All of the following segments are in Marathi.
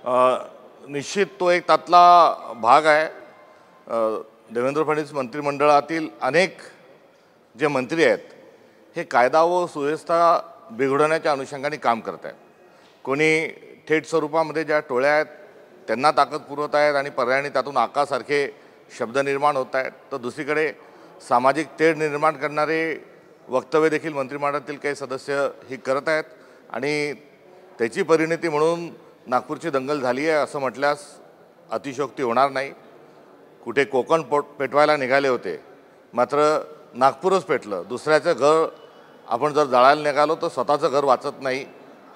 निश्चित तो एक त्यातला भाग आहे। देवेंद्र फडणवीस मंत्रिमंडळातील अनेक जे मंत्री आहेत हे कायदा व सुव्यवस्था बिघडवण्याच्या अनुषंगाने काम करत आहेत। कोणी थेट स्वरूपामध्ये ज्या टोळ्या आहेत त्यांना ताकद पुरवत आहेत आणि पर्यायाने त्यातून आकासारखे शब्द निर्माण होत आहेत, तर दुसरीकडे सामाजिक तेढ निर्माण करणारे वक्तव्य देखील मंत्रिमंडळातील काही सदस्य ही करत आहेत आणि त्याची परिणती म्हणून नागपूरची दंगल झाली आहे असं म्हटल्यास अतिशयोक्ती होणार नाही। कुठे कोकण पेटवायला निघाले होते, मात्र नागपूरच पेटलं। दुसऱ्याचं घर आपण जर जाळायला निघालो तर स्वतःचं घर वाचत नाही।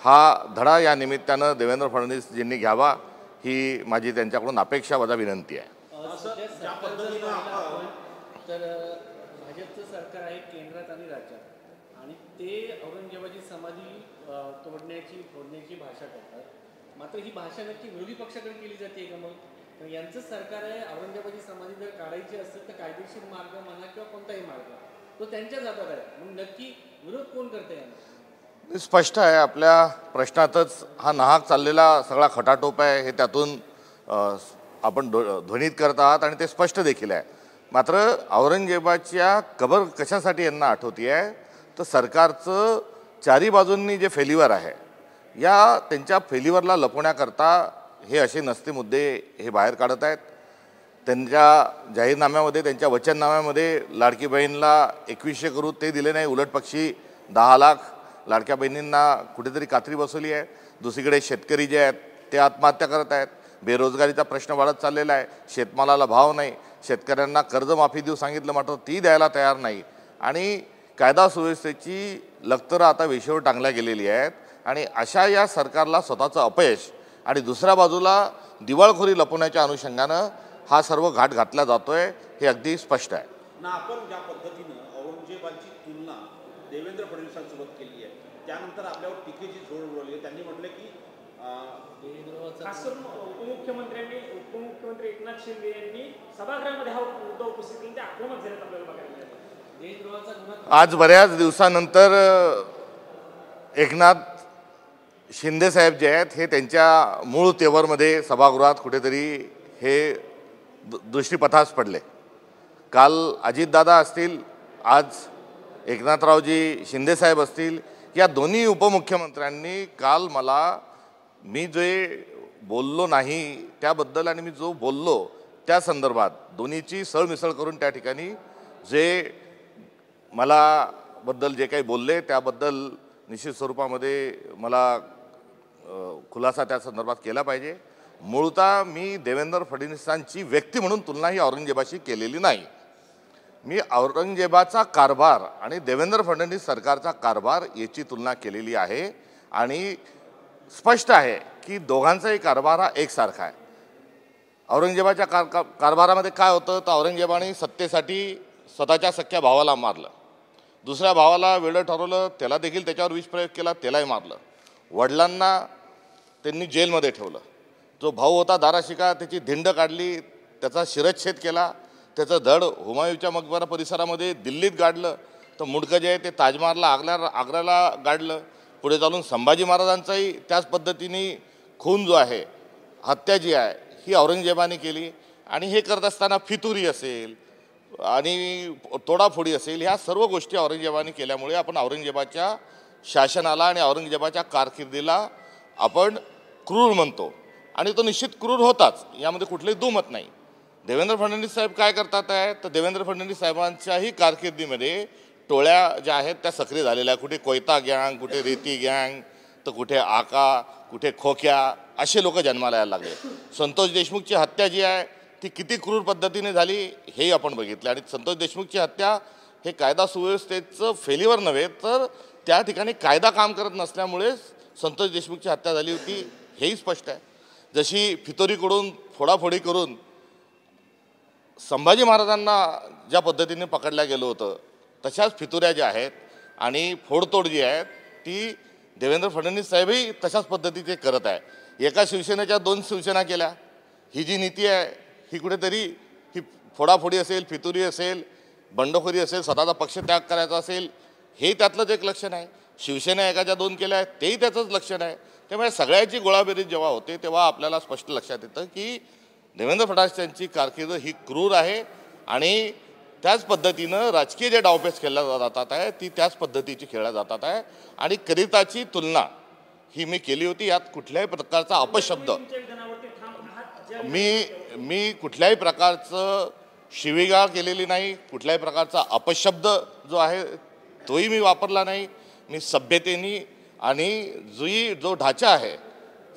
हा धडा या निमित्तानं देवेंद्र फडणवीसजींनी घ्यावा ही माझी त्यांच्याकडून अपेक्षा वजा विनंती आहे। तर भाजपचं सरकार आहे केंद्रात आणि राज्यात आणि ते औरंगजेबाची समाधी फोडण्याची भाषा करतात, मात्र ही भाषा नक्की विरोधी पक्षाकडे केली जाते का? मग यांचं सरकार आहे, औरंगजेबाची समाधी जर काढायची असेल तर कायदेशीर मार्ग म्हणा किंवा कोणताही मार्ग तो त्यांच्याच हातात आहे, मग नक्की विरोध कोण करते यांना? स्पष्ट आहे, आपल्या प्रश्नातच हा नाहक चाललेला सगळा खटाटोप आहे हे त्यातून आपण ध्वनित करत आहात आणि ते स्पष्ट देखील आहे। मात्र औरंगजेबाच्या कबर कशासाठी यांना आठवती आहे तर सरकारचं चारी बाजूंनी जे फेल्युअर आहे या त्यांच्या फेल्युअरला लपवण्याकरता हे असे नसते मुद्दे हे बाहेर काढत आहेत। त्यांच्या जाहीरनाम्यामध्ये, त्यांच्या वचननाम्यामध्ये लाडकी बहीणला 2100 करू ते दिले नाही, उलट पक्षी 10 लाख लाडक्या बहिणींना कुठेतरी कात्री बसवली आहे। दुसरीकडे शेतकरी जे आहेत ते आत्महत्या करत आहेत, बेरोजगारीचा प्रश्न वाढत चाललेला आहे, शेतमालाला भाव नाही, शेतकऱ्यांना कर्जमाफी देऊ सांगितलं मात्र ती द्यायला तयार नाही आणि कायदा सुव्यवस्थेची लक्तरं आता वेशीवर टांगल्या गेलेली आहेत आणि अशा या सरकारला स्वतःचं अपयश आणि दुसऱ्या बाजूला दिवाळखोरी लपवण्याच्या अनुषंगानं हा सर्व घाट घातला जातोय हे अगदी स्पष्ट आहे ना। आपण ज्या पद्धतीनं औरंगजेबाची तुलना देवेंद्र फडणवीसांसोबत केली आहे त्यानंतर आपल्यावर टीकेची झोड उडवली। त्यांनी म्हटलं की खास करून उपमुख्यमंत्री एकनाथ शिंदे यांनी सभागृहामध्ये हा मुद्दा उपस्थित केला, ते आक्रमक झालेत आपल्याला बघायला मिळालं। आज बऱ्याच दिवसानंतर एकनाथ शिंदे साहेब जे आहेत हे त्यांच्या मूळ तेवरमध्ये सभागृहात कुठेतरी हे दृष्टीपथास पडले। काल अजितदादा असतील, आज एकनाथरावजी शिंदे साहेब असतील, या दोन्ही उपमुख्यमंत्र्यांनी काल मला मी जे बोललो नाही त्याबद्दल आणि मी जो बोललो त्या संदर्भात दोन्हीची सरमिसळ करून त्या ठिकाणी जे मला बद्दल जे काही बोलले त्याबद्दल निश्चित स्वरूपामध्ये मला खुलासा त्या संदर्भात केला पाहिजे। मूळतः मी देवेंद्र फडणवीसांची व्यक्ती म्हणून तुलना ही औरंगजेबाशी केलेली नाही। मी औरंगजेबाचा कारभार आणि देवेंद्र फडणवीस सरकारचा कारभार याची तुलना केलेली आहे आणि स्पष्ट आहे की दोघांचाही कारभार हा एकसारखा आहे। औरंगजेबाच्या कारभारामध्ये काय होतं तर औरंगजेबाने सत्तेसाठी स्वतःच्या सख्या भावाला मारलं, दुसऱ्या भावाला वेडं ठरवलं, त्याला देखील त्याच्यावर विषप्रयोग केला, त्यालाही मारलं, वडिलांना त्यांनी जेलमध्ये ठेवलं, जो भाऊ होता दाराशिका त्याची धिंड काढली, त्याचा शिरच्छेद केला, त्याचं धड हुमायूंच्या मकबरा परिसरामध्ये दिल्लीत गाडलं, तर मुंडकं जे आहे ते ताजमहलला आग्र्याला गाडलं, पुढे चालून संभाजी महाराजांचाही त्याच पद्धतीने खून जो आहे, हत्या जी आहे ही औरंगजेबाने केली आणि हे करत असताना फितुरी असेल आणि तोडाफोडी असेल ह्या सर्व गोष्टी औरंगजेबाने केल्यामुळे आपण औरंगजेबाच्या शासनाला आणि औरंगजेबाच्या कारकिर्दीला आपण क्रूर म्हणतो आणि तो निश्चित क्रूर होताच, यामध्ये कुठलेही दुमत नाही। देवेंद्र फडणवीस साहेब काय करतात आहे तर देवेंद्र फडणवीस साहेबांच्याही कारकिर्दीमध्ये टोळ्या ज्या आहेत त्या सक्रिय झालेल्या आहेत। कुठे कोयता गँग, कुठे रेती गँग, तर कुठे आका, कुठे खोक्या, असे लोक जन्माला यायला लागले। संतोष देशमुखची हत्या जी आहे ती किती क्रूर पद्धतीने झाली हेही आपण बघितलं आणि संतोष देशमुखची हत्या हे कायदा सुव्यवस्थेचं फेल्युअर नव्हे तर त्या ठिकाणी कायदा काम करत नसल्यामुळे संतोष देशमुखची हत्या झाली होती हेही स्पष्ट आहे। जशी फितोरीकडून फोडाफोडी करून संभाजी महाराजांना ज्या पद्धतीने पकडल्या गेलं होतं तशाच फितुऱ्या ज्या आहेत आणि फोडतोड जी आहेत ती देवेंद्र फडणवीस साहेबही तशाच पद्धतीचे करत आहे। एका शिवसेनेच्या 2 शिवसेना केल्या, ही जी नीती आहे ही कुठेतरी ही फोडाफोडी असेल, फितुरी असेल, बंडखोरी असेल, स्वतःचा पक्ष त्याग करायचा असेल, हे त्यातलंच एक लक्षण आहे। शिवसेना एकाच्या 2 केल्या आहेत तेही त्याचंच लक्षण आहे। त्यामुळे सगळ्याची गोळाबेरीज जेव्हा होते तेव्हा आपल्याला स्पष्ट लक्षात येतं की देवेंद्र फडणवीस यांची कारकीर्द ही क्रूर आहे आणि त्याच पद्धतीनं राजकीय जे डावपेच खेळल्या जातात आहे ती त्याच पद्धतीची खेळल्या जातात आहे आणि करिताची तुलना ही मी केली होती. यात कुठल्याही प्रकारचा अपशब्द तुमच्या विधानावरती ठाम आहात. मी कुठल्याही प्रकारचं शिवीगाळ केलेली नाही, कुठल्याही प्रकारचा अपशब्द जो आहे तोही मी वापरला नाही. मी सभ्यतेने आणि जो ढाचा आहे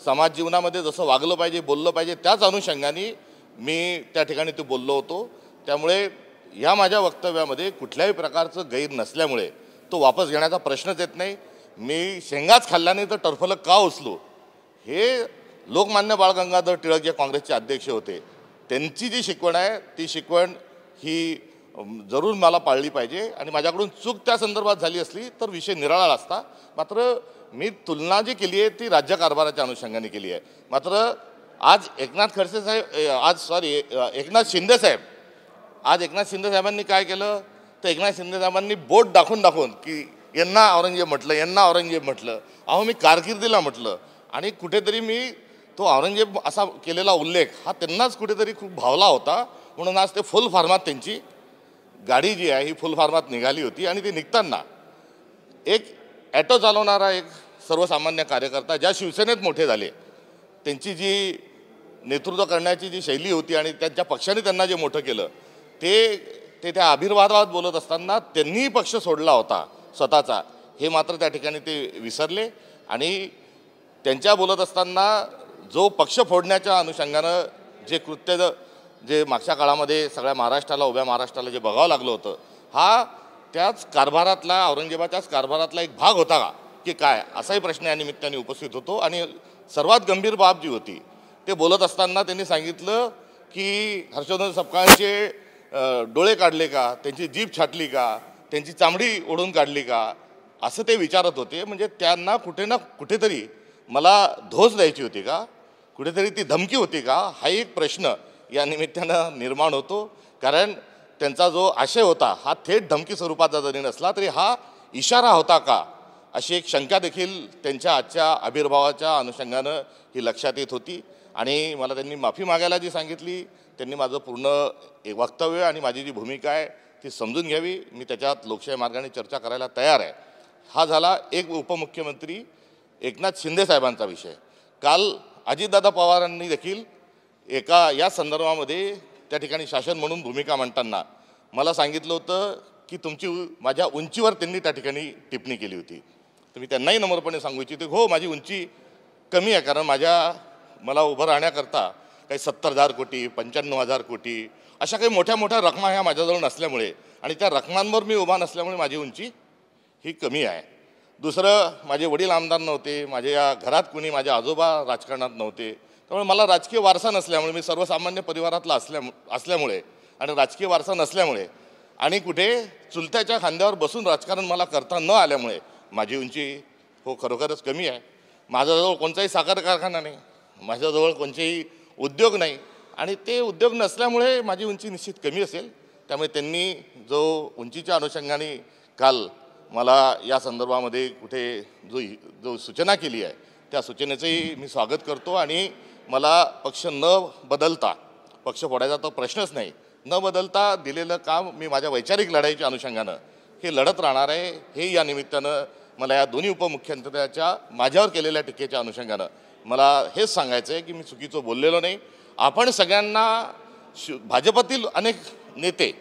समाज जीवनामध्ये जसं वागलं पाहिजे बोललं पाहिजे त्याच अनुषंगाने मी त्या ठिकाणी ते बोललो होतो. त्यामुळे या माझ्या वक्तव्यामध्ये कुठल्याही प्रकारचं गैर नसल्यामुळे तो वापस घेण्याचा प्रश्नच येत नाही. मी शेंगाच खाल्ल्याने तर टरफलं का उचलू हे लोकमान्य बाळ गंगाधर टिळक जे काँग्रेसचे अध्यक्ष होते त्यांची जी शिकवण आहे ती शिकवण ही जरूर मला पाळली पाहिजे आणि माझ्याकडून चूक त्या संदर्भात झाली असली तर विषय निराळा असता. मात्र मी तुलना जी केली आहे ती राज्यकारभाराच्या अनुषंगाने केली आहे. मात्र आज एकनाथ शिंदे साहेबांनी काय केलं तर एकनाथ शिंदे साहेबांनी बोट दाखवून की यांना औरंगजेब म्हटलं. अहो मी कारकिर्दीला म्हटलं आणि कुठेतरी मी तो औरंगजेब असा केलेला उल्लेख हा त्यांनाच कुठेतरी खूप भावला होता. म्हणून आज ते फुल फॉर्मात त्यांची गाडी जी आहे ही फुल फॉर्मात निघाली होती आणि ती निघताना एक ॲटो चालवणारा एक सर्वसामान्य कार्यकर्ता ज्या शिवसेनेत मोठे झाले त्यांची जी नेतृत्व करण्याची जी शैली होती आणि त्यांच्या पक्षाने त्यांना जे मोठं केलं ते त्या आविर्भावात बोलत असताना त्यांनी पक्ष सोडला होता स्वतःचा हे मात्र त्या ठिकाणी ते विसरले. आणि त्यांच्या बोलत असताना जो पक्ष फोडण्याच्या अनुषंगानं जे कृत्य जे मागच्या काळामध्ये सगळ्या महाराष्ट्राला उभ्या महाराष्ट्राला जे बघावं लागलं होतं हा त्याच कारभारातला औरंगजेबाच्याच कारभारातला एक भाग होता का की काय असाही प्रश्न या निमित्ताने उपस्थित होतो. आणि सर्वात गंभीर बाब जी होती ते बोलत असताना त्यांनी सांगितलं की हर्षवर्धन सपकाळचे डोळे काढले का, त्यांची जीभ छाटली का, त्यांची चामडी ओढून काढली का असं ते विचारत होते. म्हणजे त्यांना कुठे ना कुठेतरी मला धोस द्यायची होती का, कुठेतरी ती धमकी होती का हा एक प्रश्न या निमित्तानं निर्माण होतो. कारण त्यांचा जो आशय होता हा थेट धमकी स्वरूपाचा जरी नसला तरी हा इशारा होता का अशी एक शंका देखील त्यांच्या आजच्या आविर्भावाच्या अनुषंगानं ही लक्षात येत होती. आणि मला त्यांनी माफी मागायला जी सांगितली त्यांनी माझं पूर्ण एक वक्तव्य आणि माझी जी भूमिका आहे ती समजून घ्यावी. मी त्याच्यात लोकशाही मार्गाने चर्चा करायला तयार आहे. हा झाला एक उपमुख्यमंत्री एकनाथ शिंदे साहेबांचा विषय. काल अजितदादा पवारांनी देखील एका या संदर्भामध्ये त्या ठिकाणी शासन म्हणून भूमिका मांडताना मला सांगितलं होतं की तुमची माझ्या उंचीवर त्यांनी त्या ठिकाणी टिप्पणी केली होती. तर मी त्यांनाही नम्रपणे सांगू इच्छिते हो माझी उंची कमी आहे कारण मला उभं राहण्याकरता काही 70,000 कोटी 95,000 कोटी अशा काही मोठ्या मोठ्या रकमा ह्या माझ्याजवळ नसल्यामुळे आणि त्या रकमांवर मी उभा नसल्यामुळे माझी उंची ही कमी आहे. दुसरं माझे वडील आमदार नव्हते, माझ्या घरात कुणी माझे आजोबा राजकारणात नव्हते, त्यामुळे मला राजकीय वारसा नसल्यामुळे मी सर्वसामान्य परिवारातला असल्यामुळे आणि राजकीय वारसा नसल्यामुळे आणि कुठे चुलत्याच्या खांद्यावर बसून राजकारण मला करता न आल्यामुळे माझी उंची हो खरोखरच कमी आहे. माझ्याजवळ कोणताही साखर कारखाना नाही, माझ्याजवळ कोणतेही उद्योग नाही आणि ते उद्योग नसल्यामुळे माझी उंची निश्चित कमी असेल. त्यामुळे त्यांनी जो उंचीच्या अनुषंगाने काल मला या संदर्भामध्ये कुठे जो सूचना केली आहे त्या सूचनेचंही मी स्वागत करतो. आणि मला पक्ष न बदलता पक्ष फोडायचा तो प्रश्नच नाही, न बदलता दिलेलं काम मी माझ्या वैचारिक लढाईच्या अनुषंगानं हे लढत राहणार आहे. हे या निमित्तानं मला या दोन्ही उपमुख्यमंत्र्यांच्या माझ्यावर केलेल्या टीकेच्या अनुषंगानं मला हेच सांगायचं आहे की मी चुकीचं बोललेलो नाही. आपण सगळ्यांना भाजपतील अनेक नेते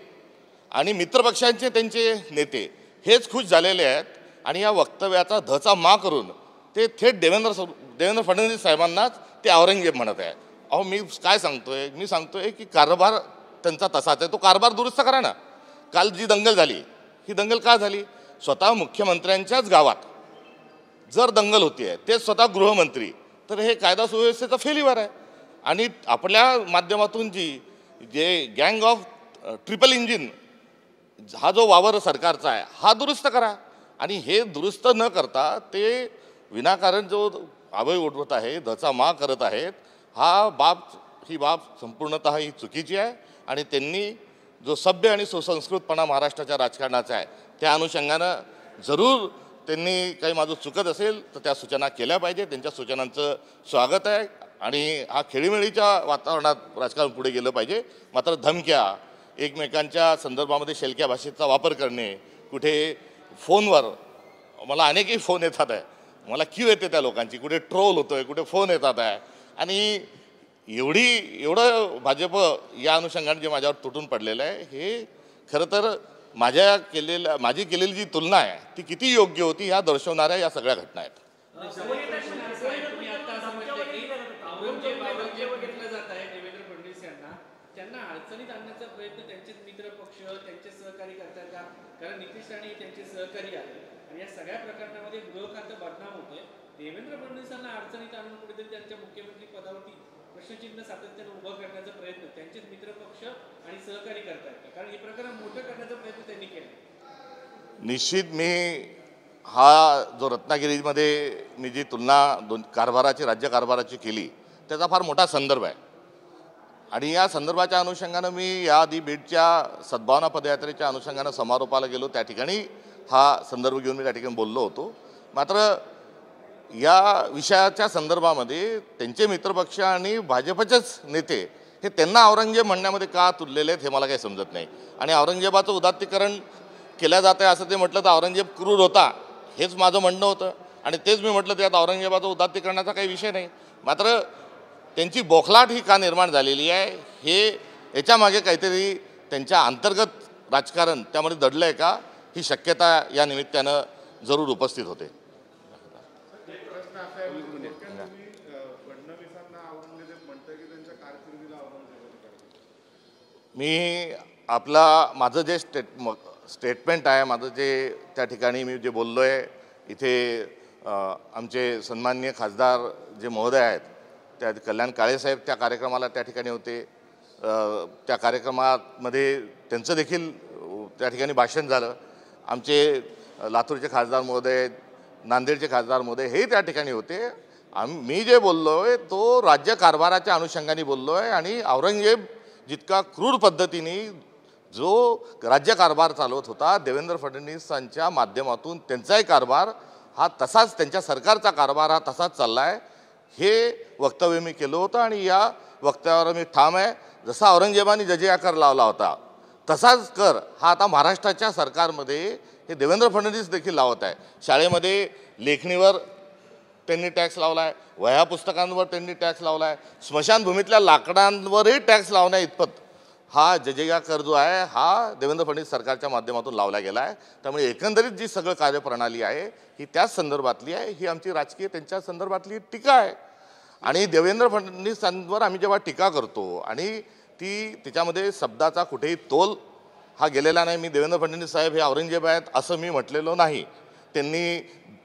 आणि मित्रपक्षांचे त्यांचे नेते हेच खुश झालेले आहेत आणि या वक्तव्याचा धचा मा करून ते थेट देवेंद्र फडणवीस साहेबांनाच ते औरंगजेब म्हणत आहे. अहो मी काय सांगतोय, मी सांगतोय की कारभार त्यांचा तसाच आहे, तो कारभार दुरुस्त करा ना. काल जी दंगल झाली ही दंगल का झाली, स्वतः मुख्यमंत्र्यांच्याच गावात जर दंगल होती आहे ते स्वतः गृहमंत्री, तर हे कायदा सुव्यवस्थेचा फेल्युअर आहे. आणि आपल्या माध्यमातून जे गँग ऑफ ट्रिपल इंजिन हा जो वावर सरकारचा आहे हा दुरुस्त करा. आणि हे दुरुस्त न करता ते विनाकारण जो अभय उठवत आहे, धचा मा करत आहेत, ही बाब संपूर्णतः ही चुकीची आहे. आणि त्यांनी जो सभ्य आणि सुसंस्कृतपणा महाराष्ट्राच्या राजकारणाचा आहे त्या अनुषंगानं जरूर त्यांनी काही माझं चुकत असेल तर त्या सूचना केल्या पाहिजे. त्यांच्या सूचनांचं स्वागत आहे आणि हा खेळीमेळीच्या वातावरणात राजकारण पुढे गेलं पाहिजे. मात्र धमक्या, एकमेकांच्या संदर्भामध्ये शेलक्या भाषेचा वापर करणे, कुठे फोनवर मला अनेकही फोन येतात आहे, मला क्यू येते त्या लोकांची, कुठे ट्रोल होतोय, कुठे फोन येतात आहे. आणि एवढं भाजप या अनुषंगाने जे माझ्यावर तुटून पडलेलं आहे, हे खरं तर माझी केलेली जी तुलना आहे ती किती योग्य होती ह्या दर्शवणाऱ्या या सगळ्या घटना आहेत. तुम्ही आता असं म्हटलं की औरंगजेब घेतलं जात आहे देवेंद्र फडणवीस यांना, त्यांना अडचणीत आणण्याचा प्रयत्न त्यांचेच मित्र पक्ष, त्यांचे सहकारी करतात का? कारण नितीश राणे त्यांचे सहकारी आहेत आणि या सगळ्या प्रकरणामध्ये गृह खातं बदनाम होतंय. देवेंद्र फडणवीसांना अडचणीत आणून कुठेतरी त्यांच्या मुख्यमंत्री पदावरती प्रश्नचिन्ह सातत्याने उभं करण्याचा प्रयत्न त्यांचेच मित्र पक्ष आणि सहकारी करतात का? कारण हे प्रकरण मोठं करण्याचा प्रयत्न त्यांनी केला. निश्चित मी हा जो रत्नागिरीमध्ये मी जी तुलना राज्य कारभाराची केली त्याचा फार मोठा संदर्भ आहे. आणि या संदर्भाच्या अनुषंगानं मी याआधी बीडच्या सद्भावना पदयात्रेच्या अनुषंगानं समारोपाला गेलो, त्या ठिकाणी हा संदर्भ घेऊन मी त्या ठिकाणी बोललो होतो. मात्र या विषयाच्या संदर्भामध्ये त्यांचे मित्रपक्ष आणि भाजपचेच नेते हे त्यांना औरंगजेब म्हणण्यामध्ये का तुललेले आहेत हे मला काही समजत नाही. आणि औरंगजेबाचं उदात्तीकरण केलं जातं आहे असं ते म्हटलं तर औरंगजेब क्रूर होता हेच माझं म्हणणं होतं आणि तेच मी म्हटलं त्यात औरंगजेबाचं उदात्तीकरणाचा काही विषय नाही. मात्र त्यांची बोखलाट ही का निर्माण झालेली आहे हे याच्यामागे काहीतरी त्यांच्या अंतर्गत राजकारण त्यामध्ये दडलं आहे का ही शक्यता या निमित्तानं जरूर उपस्थित होते. मी माझं जे स्टेटमेंट आहे, माझं जे त्या ठिकाणी मी जे बोललो आहे, इथे आमचे सन्माननीय खासदार जे महोदय आहेत त्या कल्याण काळेसाहेब त्या कार्यक्रमाला त्या ठिकाणी होते. त्या कार्यक्रमामध्ये त्यांचं देखील त्या ठिकाणी भाषण झालं. आमचे लातूरचे खासदार महोदय, नांदेडचे खासदार महोदय हे त्या ठिकाणी होते. मी जे बोललो आहे तो राज्य कारभाराच्या अनुषंगाने बोललो आहे आणि औरंगजेब जितका क्रूर पद्धतीने जो राज्य कारभार चालवत होता देवेंद्र फडणवीसांच्या माध्यमातून त्यांचाही कारभार हा तसाच, त्यांच्या सरकारचा कारभार हा तसाच चालला आहे हे वक्तव्य मी केलं होतं. आणि या वक्तव्यावर मी ठाम आहे. जसा औरंगजेबाने जजिया कर लावला होता तसाच कर हा आता महाराष्ट्राच्या सरकारमध्ये हे देवेंद्र फडणवीस देखील लावत आहे. शाळेमध्ये लेखणीवर त्यांनी टॅक्स लावला आहे, वह्या पुस्तकांवर त्यांनी टॅक्स लावला आहे, स्मशानभूमीतल्या लाकडांवरही टॅक्स लावण्या इतपत हा जजिया कर जो आहे हा देवेंद्र फडणवीस सरकारच्या माध्यमातून लावला गेला आहे. त्यामुळे एकंदरीत जी सगळं कार्यप्रणाली आहे ही त्याच संदर्भातली आहे. ही आमची राजकीय त्यांच्या संदर्भातली टीका आहे. आणि देवेंद्र फडणवीसांवर आम्ही जेव्हा टीका करतो आणि त्याच्यामध्ये शब्दाचा कुठेही तोल हा गेलेला नाही. मी देवेंद्र फडणवीस साहेब हे औरंगजेब आहेत असं मी म्हटलेलो नाही. त्यांनी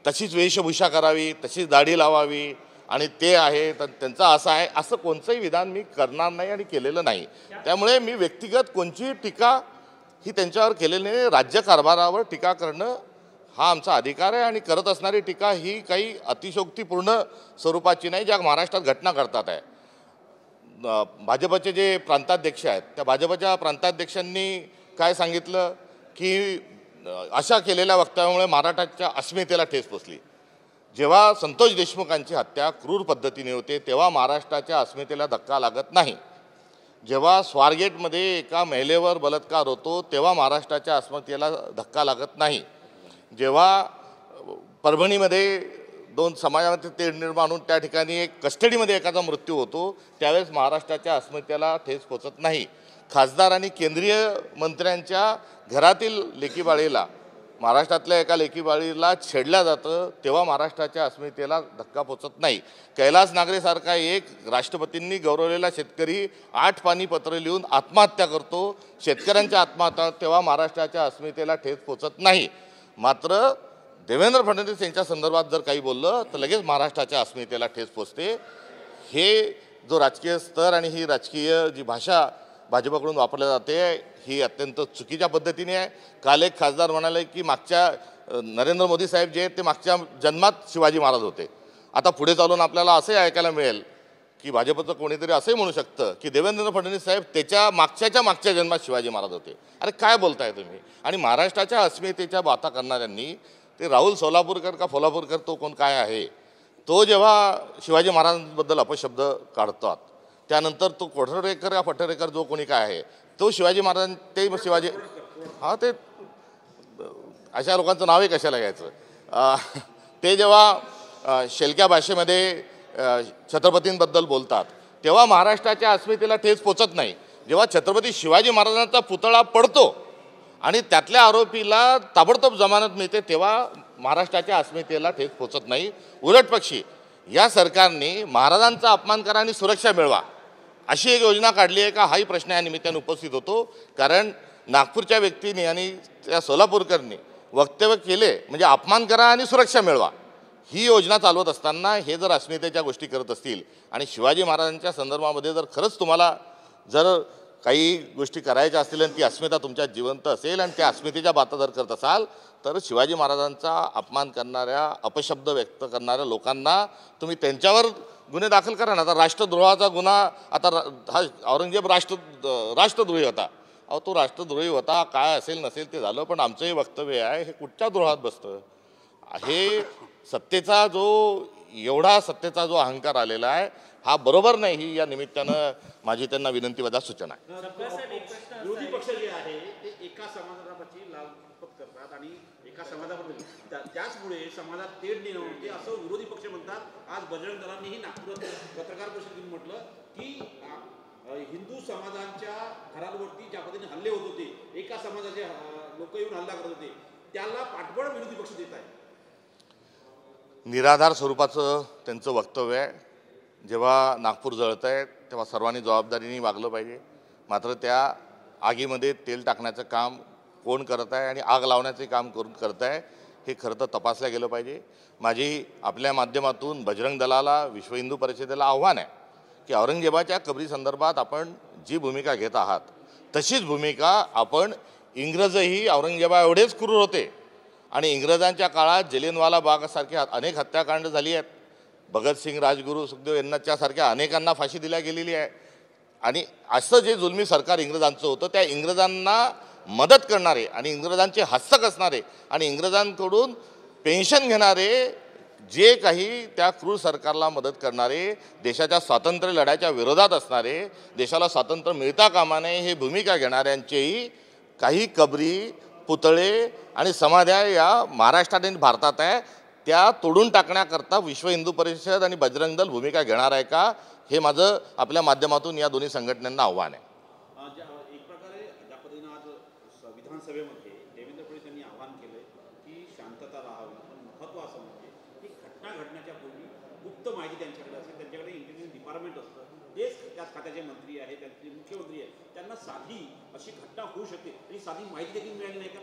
तशीच वेशभूषा करावी, तशीच दाढी लावावी आणि ते आहे तर त्यांचं असं आहे असं कोणतंही विधान मी करणार नाही आणि केलेलं नाही. त्यामुळे मी व्यक्तिगत कोणतीही टीका ही त्यांच्यावर केलेली नाही. राज्य कारभारावर टीका करणं हा आमचा अधिकार आहे आणि करत असणारी टीका ही काही अतिशयोक्तीपूर्ण स्वरूपाची नाही ज्या महाराष्ट्रात घटना घडतात आहे. भाजपचे जे प्रांताध्यक्ष आहेत त्या भाजपच्या प्रांताध्यक्षांनी काय सांगितलं की अशा केलेल्या वक्तव्यामुळे महाराष्ट्राच्या अस्मितेला ठेच पोचली. जेव्हा संतोष देशमुखांची हत्या क्रूर पद्धतीने होते तेव्हा महाराष्ट्राच्या अस्मितेला धक्का लागत नाही. जेव्हा स्वारगेटमध्ये एका महिलेवर बलात्कार होतो तेव्हा महाराष्ट्राच्या अस्मितेला धक्का लागत नाही. जेव्हा परभणीमध्ये 2 समाजामध्ये तेढ निर्माण होऊन त्या ठिकाणी एक कस्टडीमध्ये एखादा मृत्यू होतो त्यावेळेस महाराष्ट्राच्या अस्मितेला ठेच पोचत नाही. खासदार आणि केंद्रीय मंत्र्यांच्या घरातील लेकीबाळीला महाराष्ट्रातल्या एका लेकीबाळीला छेडल्या जातं तेव्हा महाराष्ट्राच्या अस्मितेला धक्का पोचत नाही. कैलास नागरेसारखा एक राष्ट्रपतींनी गौरवलेला शेतकरी 8 पानी पत्र लिहून आत्महत्या करतो, शेतकऱ्यांच्या आत्महत्या तेव्हा महाराष्ट्राच्या अस्मितेला ठेच पोचत नाही. मात्र देवेंद्र फडणवीस यांच्या संदर्भात जर काही बोललं तर लगेच महाराष्ट्राच्या अस्मितेला ठेच पोचते. हे जो राजकीय स्तर आणि ही राजकीय जी भाषा भाजपकडून वापरली जाते ही अत्यंत चुकीच्या पद्धतीने आहे. काल एक खासदार म्हणाले की मागच्या नरेंद्र मोदी साहेब जे आहेत ते मागच्या जन्मात शिवाजी महाराज होते. आता पुढे चालून आपल्याला असंही ऐकायला मिळेल की भाजपचं कोणीतरी असंही म्हणू शकतं की देवेंद्र फडणवीस साहेब त्याच्या मागच्या जन्मात शिवाजी महाराज होते. अरे काय बोलताय तुम्ही? आणि महाराष्ट्राच्या अस्मितेच्या बाता करणाऱ्यांनी ते राहुल सोलापूरकर का फोलापूरकर तो कोण काय आहे, तो जेव्हा शिवाजी महाराजांबद्दल अपशब्द काढतात त्यानंतर तो कोठरेकर का पठरेकर जो कोणी काय आहे तो शिवाजी महाराजां ते शिवाजी हां ते अशा लोकांचं नावही कशाला घ्यायचं. ते जेव्हा शेलक्या भाषेमध्ये छत्रपतींबद्दल बोलतात तेव्हा महाराष्ट्राच्या अस्मितेला ठेच पोचत नाही. जेव्हा छत्रपती शिवाजी महाराजांचा पुतळा पडतो आणि त्यातल्या आरोपीला ताबडतोब जमानत मिळते तेव्हा महाराष्ट्राच्या अस्मितेला ठेच पोचत नाही. उलटपक्षी या सरकारने महाराजांचा अपमान करा आणि सुरक्षा मिळवा अशी एक योजना काढली आहे का, हाही प्रश्न या निमित्ताने उपस्थित होतो. कारण नागपूरच्या व्यक्तीने आणि त्या सोलापूरकरनी वक्तव्य केले म्हणजे अपमान करा आणि सुरक्षा मिळवा ही योजना चालवत असताना हे जर अस्मितेच्या गोष्टी करत असतील आणि शिवाजी महाराजांच्या संदर्भामध्ये जर खरंच तुम्हाला जर काही गोष्टी करायच्या असतील आणि ती अस्मिता तुमच्यात जिवंत असेल आणि त्या अस्मितेच्या बाता जर करत असाल तर शिवाजी महाराजांचा अपमान करणाऱ्या अपशब्द व्यक्त करणाऱ्या लोकांना तुम्ही त्यांच्यावर गुन्हे दाखल करा ना. आता राष्ट्रद्रोहाचा गुन्हा आता हा औरंगजेब राष्ट्रद्रोही होता. अहो तो राष्ट्रद्रोही होता, काय असेल नसेल ते झालं, पण आमचंही वक्तव्य आहे हे कुठच्या द्रोहात बसतं. हे सत्तेचा सत्तेचा जो अहंकार आलेला आहे हा बरोबर नाही. ही या निमित्तानं माझी त्यांना विनंतीवजा सूचना आहे. विरोधी पक्ष जे आहे ते एका समाजाची लाभपत करतात आणि एका समाजाबद्दल त्याचमुळे समाजात तेढ निर्माण होते असं विरोधी पक्ष म्हणतात. आज बजरंग दलांनीही नागपुरात पत्रकार परिषदेत म्हटलं की हिंदू समाजाच्या घरांवरती ज्या पद्धतीने हल्ले होत होते, एका समाजाचे लोक येऊन हल्ला करत होते, त्याला पाठबळ विरोधी पक्ष देत आहे. निराधार स्वरूपाचं त्यांचं वक्तव्य आहे. जेव्हा नागपूर जळत आहे तेव्हा सर्वांनी जबाबदारीने वागलं पाहिजे. मात्र त्या आगीमध्ये तेल टाकण्याचं काम कोण करत आहे आणि आग लावण्याचे काम करत आहे हे खरं तर तपासलं गेलं पाहिजे. माझी आपल्या माध्यमातून बजरंग दलाला, विश्व हिंदू परिषदेला आव्हान आहे की औरंगजेबाच्या कबरी संदर्भात आपण जी भूमिका घेत आहात तशीच भूमिका आपण इंग्रजही औरंगजेबा एवढेच क्रूर होते आणि इंग्रजांच्या काळात जलियनवाला बागसारखे अनेक हत्याकांड झाली आहेत. भगतसिंग, राजगुरू, सुखदेव यांच्यासारख्या अनेकांना फाशी दिल्या गेलेली आहे. आणि असं जे जुलमी सरकार इंग्रजांचं होतं त्या इंग्रजांना मदत करणारे आणि इंग्रजांचे हस्तक असणारे आणि इंग्रजांकडून पेन्शन घेणारे जे काही त्या क्रूर सरकारला मदत करणारे, देशाच्या स्वातंत्र्य लढ्याच्या विरोधात असणारे, देशाला स्वातंत्र्य मिळता कामा नये हे भूमिका घेणाऱ्यांचेही काही कबरी, पुतळे आणि समाध्या या महाराष्ट्रात आणि भारतात आहे त्या तोडून टाकण्याकरता विश्व हिंदू परिषद आणि बजरंग दल भूमिका घेणार आहे का, हे माझं आपल्या माध्यमातून या दोन्ही संघटनांना आव्हान आहे. एक प्रकारे ज्या पद्धतीनं आज विधानसभेमध्ये देवेंद्र फडणवीस यांनी आवाहन केलं की शांतता राहावी, पण महत्त्व असं म्हणजे की घटना घडण्याच्या पूर्वी गुप्त माहिती त्यांच्याकडे असेल, त्यांच्याकडे इंटेलिजन्स डिपार्टमेंट असतं, तेच त्याच खात्याचे मंत्री आहे, त्यांचे मुख्यमंत्री आहे, त्यांना साधी अशी घटना होऊ शकते आणि साधी माहिती देखील मिळाली नाही का.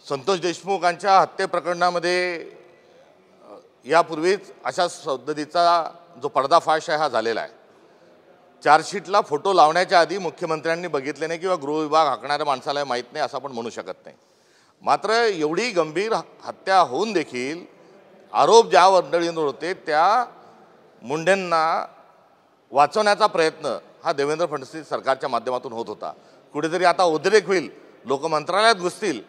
संतोष देशमुखांच्या हत्ये प्रकरणामध्ये यापूर्वीच अशा पद्धतीचा जो पर्दाफाश आहे हा झालेला आहे. चार्जशीटला फोटो लावण्याच्या आधी मुख्यमंत्र्यांनी बघितले नाही किंवा गृहविभाग हाकणाऱ्या माणसाला माहीत नाही असं आपण म्हणू शकत नाही. मात्र एवढी गंभीर हत्या होऊन देखील आरोप ज्या मंडळींवर होते त्या मुंडेंना वाचवण्याचा प्रयत्न हा देवेंद्र फडणवीस सरकारच्या माध्यमातून होत होता. कुठेतरी आता उद्रेक होईल, लोक मंत्रालयात घुसतील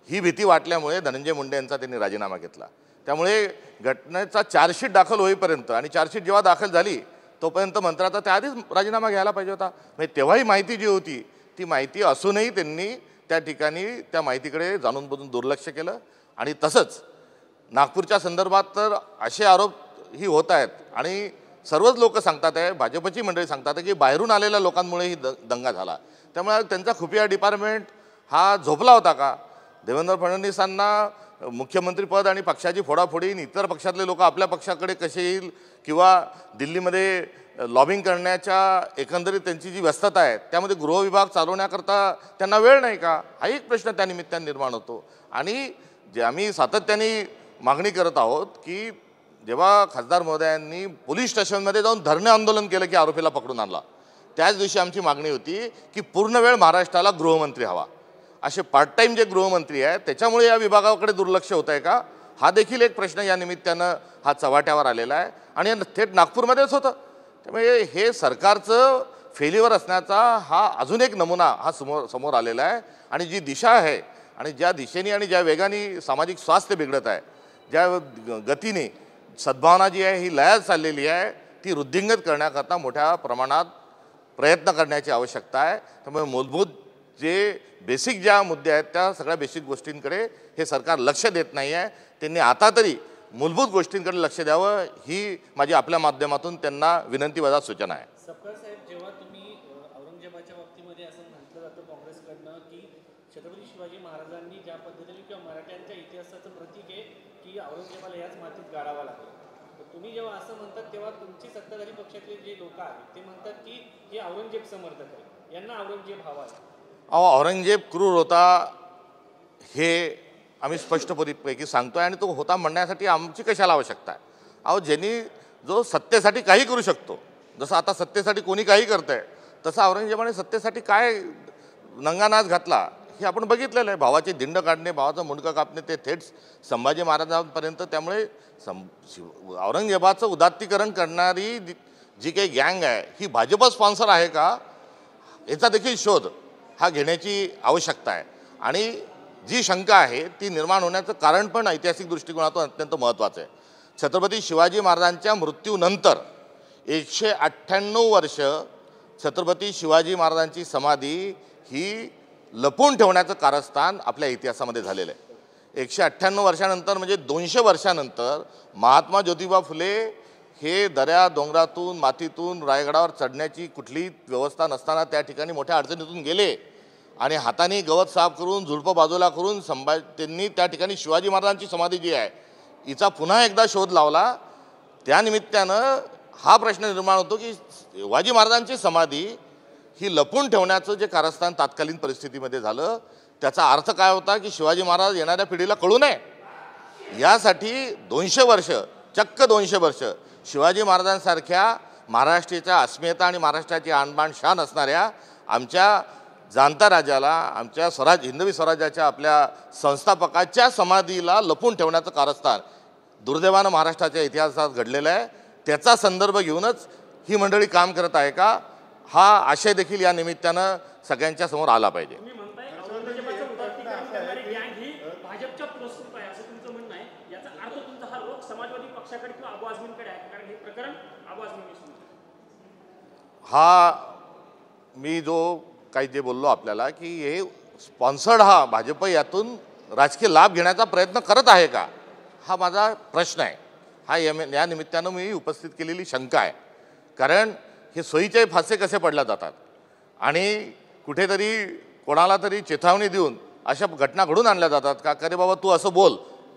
ही भीती वाटल्यामुळे धनंजय मुंडे यांचा त्यांनी राजीनामा घेतला. त्यामुळे घटनेचा चार्जशीट दाखल होईपर्यंत आणि चार्जशीट जेव्हा दाखल झाली तोपर्यंत मंत्र्याचा त्याआधीच राजीनामा घ्यायला पाहिजे होता. म्हणजे तेव्हाही माहिती जी होती ती माहिती असूनही त्यांनी त्या ठिकाणी त्या माहितीकडे जाणून बुजून दुर्लक्ष केलं. आणि तसंच नागपूरच्या संदर्भात तर असे आरोप ही होत आहेत आणि सर्वच लोक सांगतात आहे, भाजपची मंडळी सांगतात आहे की बाहेरून आलेल्या लोकांमुळे ही दंगा झाला. त्यामुळे त्यांचा खुफिया डिपार्टमेंट हा झोपला होता का. देवेंद्र फडणवीसांना मुख्यमंत्रीपद आणि पक्षाची फोडाफोडी इतर पक्षातले लोक आपल्या पक्षाकडे कसे येईल किंवा दिल्लीमध्ये लॉबिंग करण्याच्या एकंदरीत त्यांची जी व्यस्तता आहे त्यामध्ये गृहविभाग चालवण्याकरता त्यांना वेळ नाही का, हा एक प्रश्न त्या निमित्ताने निर्माण होतो. आणि जे आम्ही सातत्याने मागणी करत आहोत की जेव्हा खासदार महोदयांनी पोलीस स्टेशनमध्ये जाऊन धरणे आंदोलन केलं की आरोपीला पकडून आणला, त्याच दिवशी आमची मागणी होती की पूर्ण वेळ महाराष्ट्राला गृहमंत्री हवा. असे पार्ट टाईम जे गृहमंत्री आहेत त्याच्यामुळे या विभागाकडे दुर्लक्ष होत आहे का, हा देखील एक प्रश्न या निमित्तानं हा चव्हाट्यावर आलेला आहे आणि थेट नागपूरमध्येच होतं. त्यामुळे हे सरकारचं फेल्युअर असण्याचा हा अजून एक नमुना हा समोर आलेला आहे. आणि जी दिशा आहे आणि ज्या दिशेने आणि ज्या वेगाने सामाजिक स्वास्थ्य बिघडत आहे, ज्या गतीने सद्भावना जी आहे ही लयात चाललेली आहे, ती वृद्धिंगत करण्याकरता मोठ्या प्रमाणात प्रयत्न करण्याची आवश्यकता आहे. त्यामुळे मूलभूत जे बेसिक ज्या मुद्दे आहेत त्या सगळ्या बेसिक गोष्टींकडे हे सरकार लक्ष देत नाही आहे. त्यांनी आता तरी मूलभूत गोष्टींकडे लक्ष द्यावं ही माझी आपल्या माध्यमातून त्यांना विनंतीवजा सूचना आहे. सपकाळ साहेब, जेव्हा तुम्ही औरंगजेबाच्या बाबतीमध्ये असं म्हटलं जातं काँग्रेसकडनं की छत्रपती शिवाजी महाराजांनी ज्या पद्धतीने किंवा मराठ्यांच्या इतिहासाचं प्रतीक आहे की औरंगजेबाला याच मातीत गाडावा लागला, तर तुम्ही जेव्हा असं म्हणतात तेव्हा तुमची सत्ताधारी पक्षातले जे लोक आहेत ते म्हणतात की हे औरंगजेब समर्थक आहे, यांना औरंगजेब हवा आहे. औरंगजेब क्रूर होता हे आम्ही स्पष्टपैकी सांगतोय आणि तो होता म्हणण्यासाठी आमची कशाला आवश्यकता आहे. ज्यांनी जो सत्तेसाठी काही करू शकतो, जसं आता सत्तेसाठी कोणी काही करतंय तसं औरंगजेबाने सत्तेसाठी काय नंगानाच घातला हे आपण बघितलेलं आहे. भावाची दिंड काढणे, भावाचं मुंडकं कापणे, ते थेट संभाजी महाराजांपर्यंत. त्यामुळे औरंगजेबाचं उदात्तीकरण करणारी जी काही गँग आहे ही भाजप स्पॉन्सर आहे का याचा देखील शोध हा घेण्याची आवश्यकता आहे. आणि जी शंका आहे ती निर्माण होण्याचं कारण पण ऐतिहासिक दृष्टिकोनातून अत्यंत महत्त्वाचं आहे. छत्रपती शिवाजी महाराजांच्या मृत्यूनंतर 198 वर्ष छत्रपती शिवाजी महाराजांची समाधी ही लपवून ठेवण्याचं कारस्थान आपल्या इतिहासामध्ये झालेलं आहे. 198 वर्षानंतर म्हणजे 200 वर्षानंतर महात्मा ज्योतिबा फुले हे दऱ्या डोंगरातून मातीतून रायगडावर चढण्याची कुठलीही व्यवस्था नसताना त्या ठिकाणी मोठ्या अडचणीतून गेले आणि हाताने गवत साफ करून झुडपं बाजूला करून त्यांनी त्या ठिकाणी शिवाजी महाराजांची समाधी जी आहे हिचा पुन्हा एकदा शोध लावला. त्यानिमित्तानं हा प्रश्न निर्माण होतो की शिवाजी महाराजांची समाधी ही लपून ठेवण्याचं जे कारस्थान तात्कालीन परिस्थितीमध्ये झालं त्याचा अर्थ काय होता की शिवाजी महाराज येणाऱ्या पिढीला कळू नये यासाठी 200 वर्ष, चक्क 200 वर्ष शिवाजी महाराजांसारख्या महाराष्ट्राच्या अस्मिता आणि महाराष्ट्राची आणबाण शान असणाऱ्या आमच्या जाणता राजाला, आमच्या हिंदवी स्वराज्याच्या आपल्या संस्थापकाच्या समाधीला लपून ठेवण्याचं कारस्थान दुर्दैवानं महाराष्ट्राच्या इतिहासात घडलेलं आहे. त्याचा संदर्भ घेऊनच ही मंडळी काम करत आहे का हा आशय देखील या निमित्तानं सगळ्यांच्या समोर आला पाहिजे. तुम्ही म्हणताय औरंगजेबाचं उदात्तीकरण करणारी गँग ही भाजपच्या पुरस्कृत आहे असं तुमचं म्हणणं आहे. याचा अर्थ तुमचा हा रोख समाजवादी पक्षाकडे किंवा अबू आझमींकडे आहे, कारण हे प्रकरण अबू आझमींनी सुरू केलं. मी जो काही जे बोललो आपल्याला की हे स्पॉन्सर्ड हा भाजप यातून राजकीय लाभ घेण्याचा प्रयत्न करत आहे का हा माझा प्रश्न आहे. हा या निमित्तानं मी उपस्थित केलेली शंका आहे. कारण हे सोयीचे फासे कसे पडल्या जातात आणि कुठेतरी कोणाला तरी चेतावणी देऊन अशा घटना घडून आणल्या जातात का अरे बाबा तू असं बोल,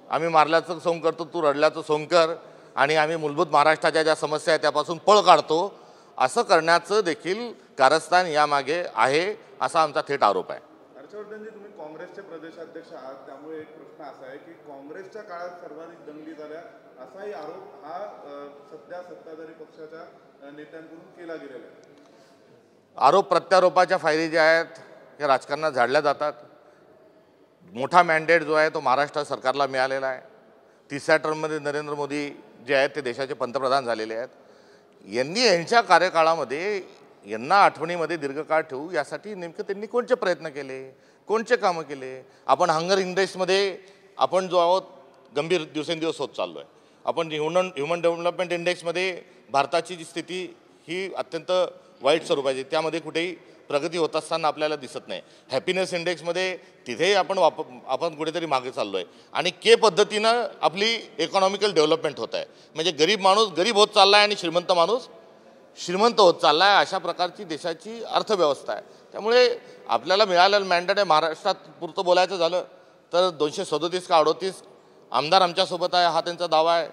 आम्ही मारल्याचं सोंग करतो, तू रडल्याचं सोंग कर आणि आम्ही मूलभूत महाराष्ट्राच्या ज्या समस्या आहेत त्यापासून पळ काढतो. असं करण्याचं देखील कारस्थान यामागे आहे असा आमचा थेट आरोप आहे. हर्षवर्धनजी, तुम्ही काँग्रेसचे प्रदेशाध्यक्ष आहात, त्यामुळे एक प्रश्न असा आहे की काँग्रेसच्या काळात सर्वाधिक दंगली झाल्या असाही आरोप हा सध्या सत्ताधारी पक्षाच्या नेत्यांकडून केला गेलेला आहे. आरोप प्रत्यारोपाच्या फायली ज्या आहेत या राजकारणात झाडल्या जातात. मोठा मॅन्डेट जो आहे तो महाराष्ट्र सरकारला मिळालेला आहे. 3ऱ्या टर्ममध्ये नरेंद्र मोदी जे आहेत ते देशाचे पंतप्रधान झालेले आहेत. यांच्या कार्यकाळामध्ये यांना आठवणीमध्ये दीर्घकाळ ठेवू यासाठी नेमकं त्यांनी कोणते प्रयत्न केले, कोणते कामं केले. आपण हंगर इंडेक्समध्ये आपण जो आहोत गंभीर दिवसेंदिवस होत चाललो आहे. आपण ह्युमन डेव्हलपमेंट इंडेक्समध्ये भारताची जी स्थिती ही अत्यंत वाईट स्वरूपाची, त्यामध्ये कुठेही प्रगती होत असताना आपल्याला दिसत नाही. हॅपीनेस इंडेक्समध्ये तिथेही आपण कुठेतरी मागे चाललो आहे. आणि के पद्धतीनं आपली इकॉनॉमिकल डेव्हलपमेंट होत आहे. म्हणजे गरीब माणूस गरीब होत चालला आहे आणि श्रीमंत माणूस श्रीमंत होत चालला आहे. अशा प्रकारची देशाची अर्थव्यवस्था आहे. त्यामुळे आपल्याला मिळालेलं मॅन्डेट आहे. महाराष्ट्रात पुरतं बोलायचं झालं तर 237 का 38 आमदार आमच्यासोबत आहे हा त्यांचा दावा आहे.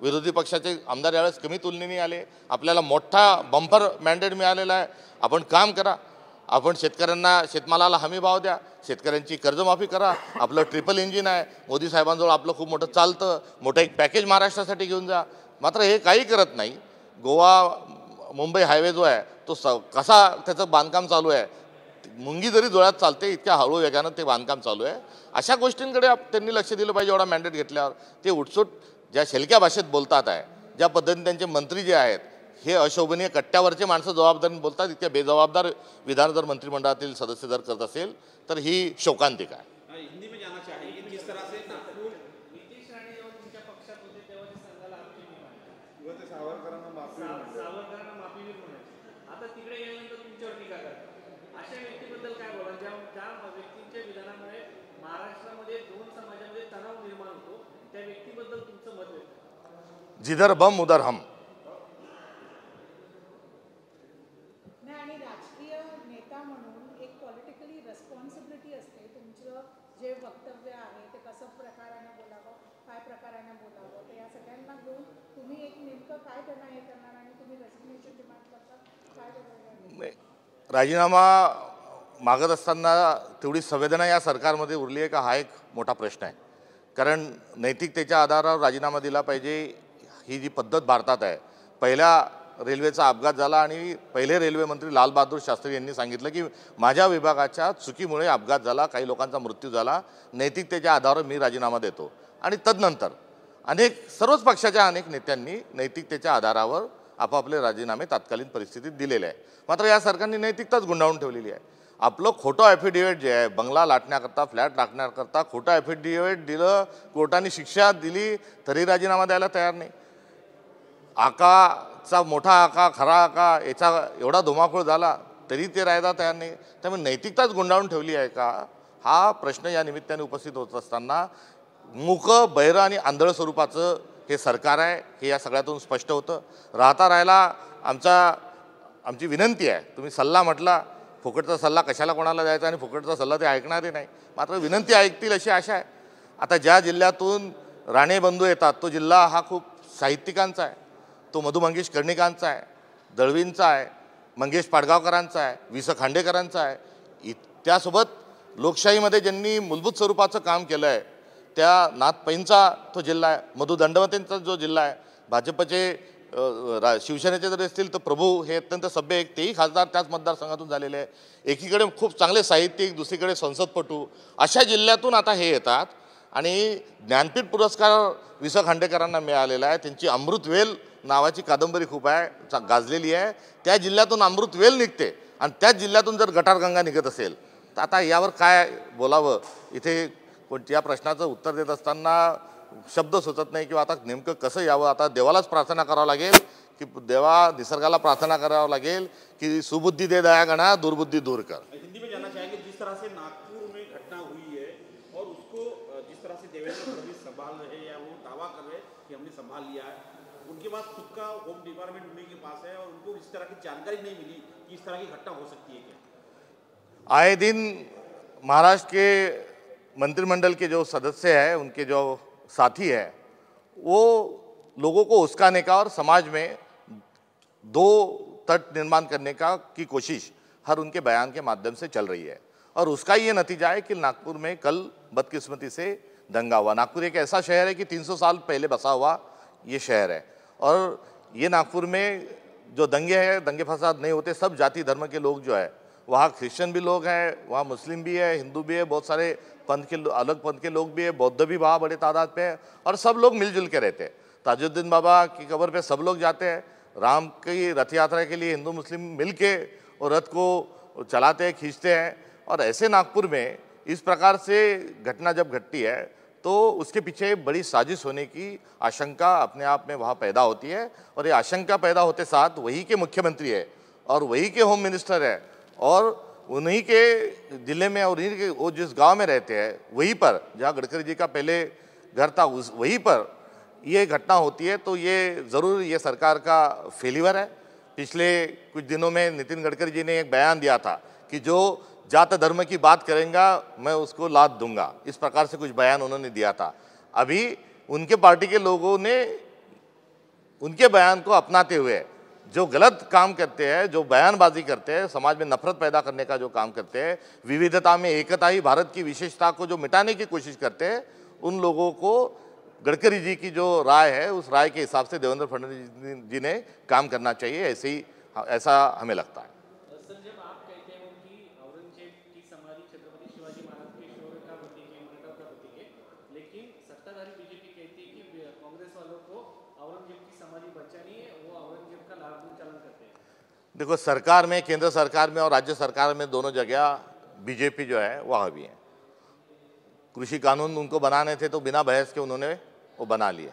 विरोधी पक्षाचे आमदार यावेळेस कमी तुलनेने आले. आपल्याला मोठा बंपर मॅन्डेट मिळालेला आहे. आपण काम करा, आपण शेतकऱ्यांना शेतमालाला हमी भाव द्या, शेतकऱ्यांची कर्जमाफी करा. आपलं ट्रिपल इंजिन आहे. मोदी साहेबांजवळ आपलं खूप मोठं चालतं. मोठं एक पॅकेज महाराष्ट्रासाठी घेऊन जा. मात्र हे काही करत नाही. गोवा मुंबई हायवे जो आहे तो कसा त्याचं बांधकाम चालू आहे, मुंगी जरी डोळ्यात चालते इतक्या हळू वेगानं ते बांधकाम चालू आहे. अशा गोष्टींकडे त्यांनी लक्ष दिलं पाहिजे. एवढा मॅन्डेट घेतल्यावर ते उठसूट ज्या शेलक्या भाषेत बोलतात आहे, ज्या पद्धतीने त्यांचे मंत्री जे आहेत हे अशोभनीय कट्ट्यावरचे माणसं जबाबदारीने बोलतात, इतक्या बेजबाबदार विधान जर मंत्रिमंडळातील सदस्य जर करत असेल तर ही शोकांतिका आहे. हिंदी में तुमच्यावर टीका करतात. अशा व्यक्तीबद्दल काय बोला, ज्या ज्या व्यक्तींच्या विधानामुळे महाराष्ट्रामध्ये दोन समाजामध्ये तणाव निर्माण होतो, त्या व्यक्तीबद्दल तुमचं मत आहे? जिधर बम उधर हम. नाही, आणि राजकीय नेता म्हणून एक पॉलिटिकली रेस्पॉन्सिबिलिटी असते. तुमचं जे वक्तव्य आहे ते कसं प्रकाराने बोलावं, काय प्रकाराने बोलावं, तर या सगळ्यांना घेऊन तुम्ही एक नेमकं काय त्यांना हे करणार आणि तुम्ही रेसिग्नेशन डिमांड करता, काय करणार? राजीनामा मागत असताना तेवढी संवेदना या सरकारमध्ये उरली आहे का, हा एक मोठा प्रश्न आहे. कारण नैतिकतेच्या आधारावर राजीनामा दिला पाहिजे ही जी पद्धत भारतात आहे. पहिल्या रेल्वेचा अपघात झाला आणि पहिले रेल्वे मंत्री लालबहादूर शास्त्री यांनी सांगितलं की माझ्या विभागाच्या चुकीमुळे अपघात झाला, काही लोकांचा मृत्यू झाला, नैतिकतेच्या आधारावर मी राजीनामा देतो. आणि तदनंतर सर्वच पक्षाच्या अनेक नेत्यांनी नैतिकतेच्या आधारावर आपापले राजीनामे तात्कालीन परिस्थितीत दिलेले आहे. मात्र या सरकारने नैतिकताच गुंडाळून ठेवलेली आहे. आपलं खोटं ॲफिडेव्हिट जे आहे, बंगला लाटण्याकरता, फ्लॅट लाटण्याकरता खोटं ॲफिडेव्हिट दिलं, कोर्टाने शिक्षा दिली तरी राजीनामा द्यायला तयार नाही. आकाचा मोठा आका, खरा आका याचा एवढा धुमाकूळ झाला तरी ते राहायला तयार नाही. त्यामुळे नैतिकताच गुंडाळून ठेवली आहे का, हा प्रश्न या निमित्ताने उपस्थित होत असताना मूक, बहिरं आणि आंधळ स्वरूपाचं हे सरकार आहे हे या सगळ्यातून स्पष्ट होतं. राहायला आमची विनंती आहे, तुम्ही सल्ला म्हटला, फुकटचा सल्ला कशाला कोणाला द्यायचा आणि फुकटचा सल्ला ते ऐकणारे नाही. मात्र विनंती ऐकतील अशी आशा आहे. आता ज्या जिल्ह्यातून राणे बंधू येतात तो जिल्हा हा खूप साहित्यिकांचा आहे, तो मधु मंगेश कर्णिकांचा आहे, दळवींचा आहे, मंगेश पाडगावकरांचा आहे, वि स खांडेकरांचा आहे. त्यासोबत लोकशाहीमध्ये ज्यांनी मूलभूत स्वरूपाचं काम केलं आहे त्या नाथपैंचा तो जिल्हा आहे, मधु दंडवतेंचा जो जिल्हा आहे. भाजपचे शिवसेनेचे जर असतील तर प्रभू हे अत्यंत सभ्य एक, तेही खासदार त्याच मतदारसंघातून झालेले आहे. एकीकडे खूप चांगले साहित्यिक, दुसरीकडे संसदपटू, अशा जिल्ह्यातून आता हे येतात. आणि ज्ञानपीठ पुरस्कार वि स खांडेकरांना मिळालेला आहे. त्यांची अमृतवेल नावाची कादंबरी खूप आहे, गाजलेली आहे. त्या जिल्ह्यातून अमृतवेल निघते आणि त्याच जिल्ह्यातून जर गटारगंगा निघत असेल तर आता यावर काय बोलावं. इथे या प्रश्नाचं उत्तर देत असताना शब्द सुचत नाही किंवा आता नेमकं कसं यावं. आता देवालाच प्रार्थना करावं लागेल की देवा, निसर्गाला प्रार्थना करावं लागेल की सुबुद्धी दे दयागणा, दुर्बुद्धि दूर कर. हिंदी में जानना चाहेंगे, जिस तरह से नागपुर में घटना हुई है और उसको जिस तरह से देवेंद्र फडणवीस संभाल रहे हैं या वो दावा कर रहे हैं कि हमने संभाल लिया है, उनके पास खुद का होम डिपार्टमेंट उन्हीं के पास है और उनको इस तरह की जानकारी नहीं मिली कि इस तरह की घटना हो सकती है क्या? आए दिन महाराष्ट्र के मंत्रिमंडल के जो सदस्य हैं, उनके जो साथी हैं, वो लोगों को उस्काने का और समाज में दो तट निर्माण करने की कोशिश हर उनके बयान के माध्यम से चल रही है. और उसका ये नतीजा है कि नागपुर में कल बदकिस्मती से दंगा हुआ. नागपुर एक ऐसा शहर है कि 300 साल पहले बसा हुआ ये शहर है और ये नागपुर में जो दंगे हैं, दंगे फसाद नहीं होते. सब जाति धर्म के लोग जो है, वहाँ क्रिश्चियन भी लोग हैं, वहाँ मुस्लिम भी है, हिंदू भी है, बहुत सारे पंथ के अलग पंथ के लोग भी है, बौद्ध भी वहाँ बड़े तादाद पे है और सब लोग मिलजुल के रहते हैं. ताजुद्दीन बाबा की कब्र पे सब लोग जाते हैं. राम की रथ यात्रा के लिए हिंदू मुस्लिम मिल के और रथ को चलाते हैं, खींचते हैं. और ऐसे नागपुर में इस प्रकार से घटना जब घटती है तो उसके पीछे बड़ी साजिश होने की आशंका अपने आप में वहाँ पैदा होती है. और ये आशंका पैदा होते साथ वही के मुख्यमंत्री है और वही के होम मिनिस्टर है और उन्हीं के जिले में और उन्हीं के वो जिस गांव में रहते हैं वहीं पर जहाँ गडकरी जी का पहले घर था वहीं पर ये घटना होती है. तो ये ज़रूर ये सरकार का फेलिवर है. पिछले कुछ दिनों में नितिन गडकरी जी ने एक बयान दिया था कि जो जात धर्म की बात करेगा मैं उसको लात दूंगा, इस प्रकार से कुछ बयान उन्होंने दिया था. अभी उनके पार्टी के लोगों ने उनके बयान को अपनाते हुए जो गलत काम करते हैं, जो बयानबाजी करते हैं, समाज में नफरत पैदा करने का जो काम करते हैं, विविधता में एकता ही भारत की विशेषता को जो मिटाने की कोशिश करते हैं, उन लोगों को गडकरी जी की जो राय है उस राय के हिसाब से देवेंद्र फडणवीस जी ने काम करना चाहिए. ऐसा हमें लगता है. सर, जब आप कहते हो कि औरंगजेब की समाधि छत्रपति शिवाजी महाराज के शौर्य का प्रतीक है, मर्यादा का प्रतीक है, लेकिन सत्ताधारी बीजेपी कहती है कि कांग्रेस वालों को औरंगजेब की समाधि बचानी है, वो औरंगजेब का लाभ चलन करते हैं. देखो, सरकार में, केंद्र सरकार में और राज्य सरकार में दोनों जगह बीजेपी जो है वह भी है. कृषि कानून उनको बनाने थे तो बिना बहस के उन्होंने वो बना लिए.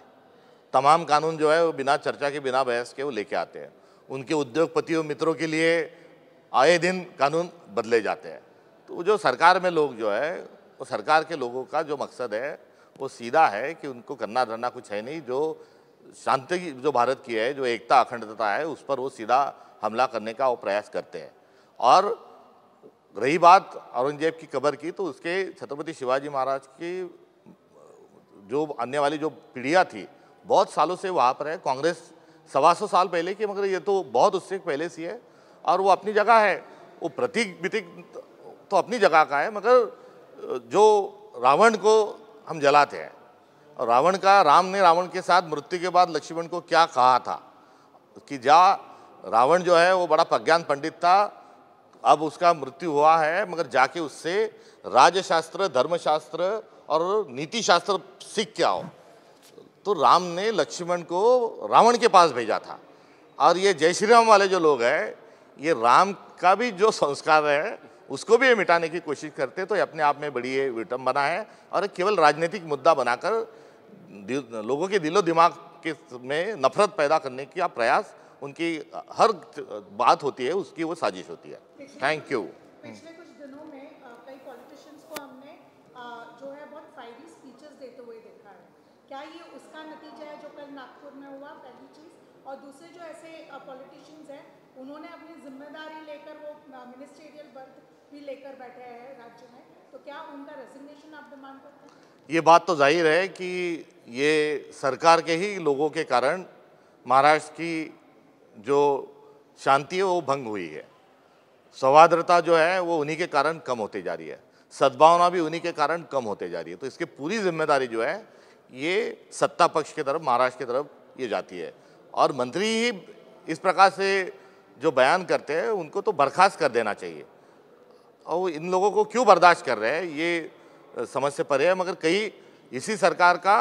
तमाम कानून जो है वो बिना चर्चा के, बिना बहस के वो लेके आते हैं. उनके उद्योगपतियों मित्रों के लिए आए दिन कानून बदले जाते हैं। तो जो सरकार में लोग जो है वो सरकार के लोगों का जो मकसद है वो सीधा है कि उनको करना धरना कुछ है नहीं, जो शांति जो भारत की है, जो एकता अखंडता है, उस पर वो सीधा हमला करने का वो प्रयास करते हैं। और रही बात औरंगजेब की कब्र की, तो उसके छत्रपति शिवाजी महाराज की जो आने वाली जो पीढ़ियाँ थी बहुत सालों से वहाँ पर है। कांग्रेस 125 साल पहले की, मगर ये तो बहुत उससे पहले से है और वो अपनी जगह है। वो प्रतीक बितीक तो अपनी जगह का है, मगर जो रावण को हम जलाते हैं और राम ने रावण के साथ मृत्यु के बाद लक्ष्मण को क्या कहा था कि रावण जो है वो बड़ा प्रज्ञान पंडित था, अब उसका मृत्यु हुआ है, मगर जाके उससे राजशास्त्र, धर्मशास्त्र और नीति शास्त्र सीख के आओ। तो राम ने लक्ष्मण को रावण के पास भेजा था। और ये जय श्री राम वाले जो लोग हैं, ये राम का भी जो संस्कार है उसको भी ये मिटाने की कोशिश करते हैं। तो ये अपने आप में बड़ी विडंबना है और केवल राजनीतिक मुद्दा बनाकर लोगों के दिलो दिमाग के में नफरत पैदा करने का प्रयास, उनकी हर बात होती है उसकी वो साजिश होती है। Thank you. पिछले कुछ दिनों में कई पॉलिटिशियंस को हमने जो है बहुत फायरी स्पीचेस देते हुए देखा है। क्या ये उसका नतीजा है जो कल नागपुर में हुआ, पहली चीज़? और दूसरे जो ऐसे पॉलिटिशियंस हैं उन्होंने अपनी जिम्मेदारी लेकर वो मिनिस्ट्रियल बर्थ भी लेकर बैठे हैं राज्य में, तो क्या उनका रेजिग्नेशन आप डिमांड करते हैं? ये बात तो जाहिर है कि ये सरकार के ही लोगों के कारण महाराष्ट्र की जो शांति है वो भंग हुई है। सौहार्दता जो है वो उन्हीं के कारण कम होती जा रही है, सद्भावना भी उन्हीं के कारण कम होते जा रही है। तो इसकी पूरी जिम्मेदारी जो है ये सत्ता पक्ष की तरफ, महाराष्ट्र की तरफ ये जाती है। और मंत्री ही इस प्रकार से जो बयान करते हैं उनको तो बर्खास्त कर देना चाहिए। और इन लोगों को क्यों बर्दाश्त कर रहे हैं ये समझ से परे है। मगर कहीं इसी सरकार का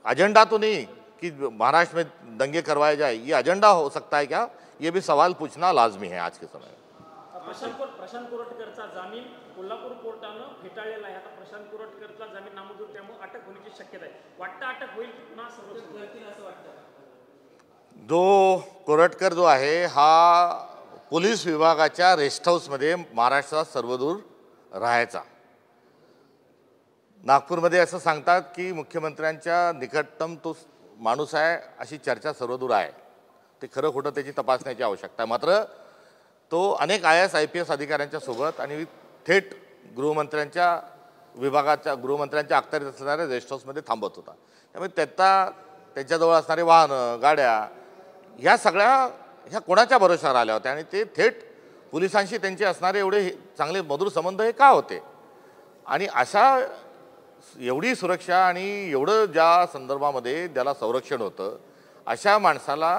एजेंडा तो नहीं कि महाराष्ट्र में दंगे करवाए जाए, ये एजेंडा हो सकता है क्या, ये भी सवाल पूछना लाजमी है आज के समय में। प्रशांत कोरटकरचा जामीन कोल्हापूर कोर्टानं फेटाळलेला आहे। आता प्रशांत कोरटकरचा जामीन नामंजूर, त्यामुळे अटक होण्याची शक्यता आहे। वाटतं अटक होईल की पुन्हा संरक्षण करतील असं वाटतं? जो कोरटकर जो आहे हा पोलीस विभागाच्या रेस्ट हाऊसमध्ये महाराष्ट्रात सर्वदूर राहायचा। नागपूरमध्ये असं सांगतात की मुख्यमंत्र्यांच्या निकटतम तो माणूस आहे अशी चर्चा सर्वदूर आहे। ते खरं खोटं त्याची तपासण्याची आवश्यकता आहे। मात्र तो अनेक IAS IPS अधिकाऱ्यांच्या सोबत आणि थेट गृहमंत्र्यांच्या गृहमंत्र्यांच्या अखत्यारीत असणाऱ्या रेस्ट हाऊसमध्ये थांबत होता। त्यामुळे त्याच्याजवळ असणारे वाहनं, गाड्या ह्या सगळ्या ह्या कोणाच्या भरोशावर आल्या होत्या आणि ते थेट पोलिसांशी त्यांचे असणारे एवढे चांगले मधुर संबंध हे का होते? आणि अशा एवढी सुरक्षा आणि एवढं ज्या संदर्भामध्ये त्याला संरक्षण होतं अशा माणसाला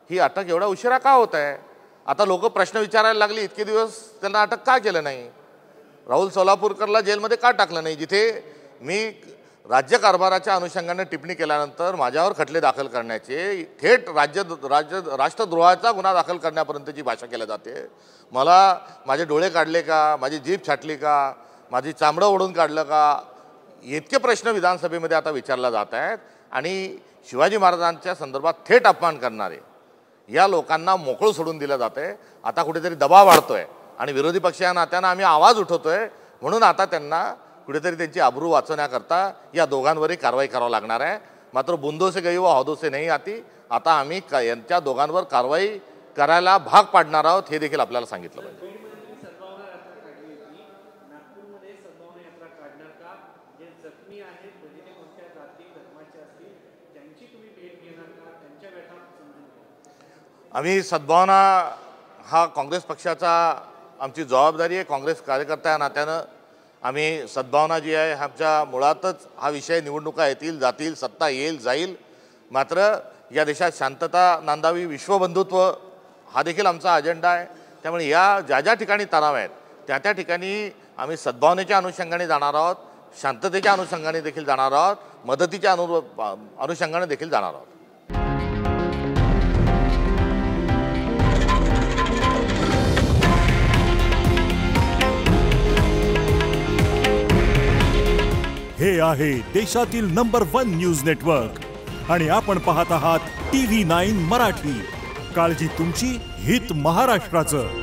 ही अटक एवढा उशिरा का होत आहे? आता लोक प्रश्न विचारायला लागली, इतके दिवस त्यांना अटक का केलं नाही? राहुल सोलापूरकरला जेलमध्ये का टाकलं नाही? जिथे मी राज्यकारभाराच्या अनुषंगाने टिप्पणी केल्यानंतर माझ्यावर खटले दाखल करण्याचे, थेट राष्ट्रद्रोहाचा गुन्हा दाखल करण्यापर्यंतची भाषा केली जाते। मला माझे डोळे काढले का, माझी जीभ छाटली का, माझी चामडं ओढून काढलं का, इतके प्रश्न विधानसभेमध्ये आता विचारला जात आहेत। आणि शिवाजी महाराजांच्या संदर्भात थेट अपमान करणारे या लोकांना मोकळं सोडून दिलं जाते। आता कुठेतरी दबाव वाढतोय आणि विरोधी पक्ष या नात्यानं आम्ही आवाज उठवतोय, म्हणून आता त्यांना कुठेतरी त्यांची आबरू वाचवण्याकरता या दोघांवरही कारवाई करावी लागणार आहे। मात्र बुंदो से गई वो हौदो से नहीं आती। आता आम्ही यांच्या दोघांवर कारवाई करायला भाग पाडणार आहोत, हे देखील आपल्याला सांगितलं पाहिजे। सद्भावना यात्रा काढली होती, नागपूरमध्ये सद्भावना यात्रा काढणार का? जे जखमी आहेत, भजने कोणत्या जाती धर्माचे असतील त्यांची तुम्ही भेट घेणार का? त्यांच्या व्यथा समजून घ्या। आम्ही सद्भावना हा काँग्रेस पक्षाचा आमची जबाबदारी आहे। काँग्रेस कार्यकर्ता या नात्यानं आम्ही सद्भावना जी आहे आमच्या मुळातच हा विषय निवडणुका येतील जातील, सत्ता येईल जाईल, मात्र या देशात शांतता नांदावी, विश्वबंधुत्व हा देखील आमचा अजेंडा आहे। त्यामुळे या ज्या ज्या ठिकाणी तणाव आहेत त्या त्या ठिकाणी आम्ही सद्भावनेच्या अनुषंगाने जाणार आहोत, शांततेच्या अनुषंगाने देखील जाणार आहोत, मदतीच्या अनुषंगाने देखील जाणार आहोत। हे आहे देशातील नंबर 1 न्यूज नेटवर्क आणि आपण पाहत आहात TV9 मराठी। काळजी तुमची, हित महाराष्ट्राचं।